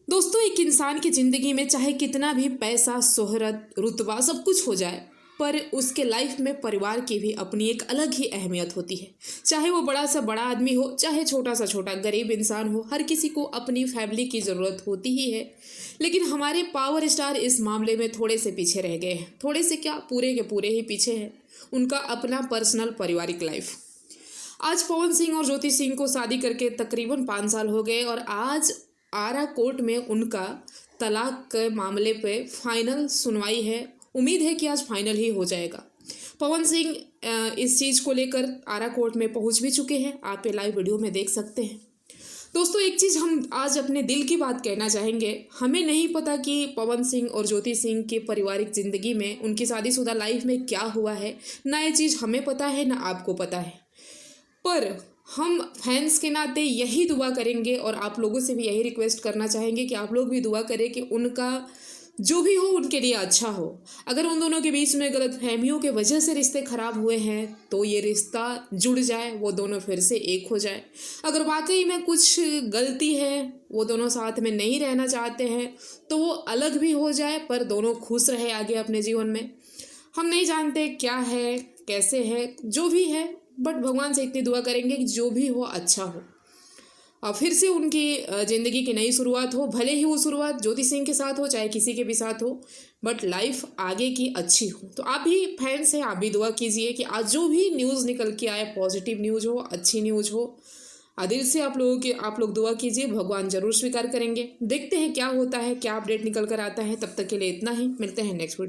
दोस्तों, एक इंसान की ज़िंदगी में चाहे कितना भी पैसा, शोहरत, रुतबा सब कुछ हो जाए, पर उसके लाइफ में परिवार की भी अपनी एक अलग ही अहमियत होती है। चाहे वो बड़ा सा बड़ा आदमी हो, चाहे छोटा सा छोटा गरीब इंसान हो, हर किसी को अपनी फैमिली की ज़रूरत होती ही है। लेकिन हमारे पावर स्टार इस मामले में थोड़े से पीछे रह गए हैं। थोड़े से क्या, पूरे के पूरे ही पीछे हैं। उनका अपना पर्सनल पारिवारिक लाइफ। आज पवन सिंह और ज्योति सिंह को शादी करके तकरीबन 5 साल हो गए और आज आरा कोर्ट में उनका तलाक के मामले पे फाइनल सुनवाई है। उम्मीद है कि आज फाइनल ही हो जाएगा। पवन सिंह इस चीज़ को लेकर आरा कोर्ट में पहुंच भी चुके हैं। आप ये लाइव वीडियो में देख सकते हैं। दोस्तों, एक चीज़ हम आज अपने दिल की बात कहना चाहेंगे। हमें नहीं पता कि पवन सिंह और ज्योति सिंह की पारिवारिक ज़िंदगी में, उनकी शादीशुदा लाइफ में क्या हुआ है। ना ये चीज़ हमें पता है, ना आपको पता है। पर हम फैंस के नाते यही दुआ करेंगे और आप लोगों से भी यही रिक्वेस्ट करना चाहेंगे कि आप लोग भी दुआ करें कि उनका जो भी हो उनके लिए अच्छा हो। अगर उन दोनों के बीच में गलतफहमियों के वजह से रिश्ते खराब हुए हैं तो ये रिश्ता जुड़ जाए, वो दोनों फिर से एक हो जाए। अगर वाकई में कुछ गलती है, वो दोनों साथ में नहीं रहना चाहते हैं, तो वो अलग भी हो जाए, पर दोनों खुश रहे आगे अपने जीवन में। हम नहीं जानते क्या है, कैसे है, जो भी है, बट भगवान से इतनी दुआ करेंगे कि जो भी हो अच्छा हो और फिर से उनकी ज़िंदगी की नई शुरुआत हो। भले ही वो शुरुआत ज्योति सिंह के साथ हो, चाहे किसी के भी साथ हो, बट लाइफ आगे की अच्छी हो। तो आप भी फैंस हैं, आप भी दुआ कीजिए कि आज जो भी न्यूज़ निकल के आए, पॉजिटिव न्यूज़ हो, अच्छी न्यूज़ हो, दिल से आप लोग दुआ कीजिए। भगवान जरूर स्वीकार करेंगे। देखते हैं क्या होता है, क्या अपडेट निकल कर आता है। तब तक के लिए इतना ही। मिलते हैं नेक्स्ट वीडियो।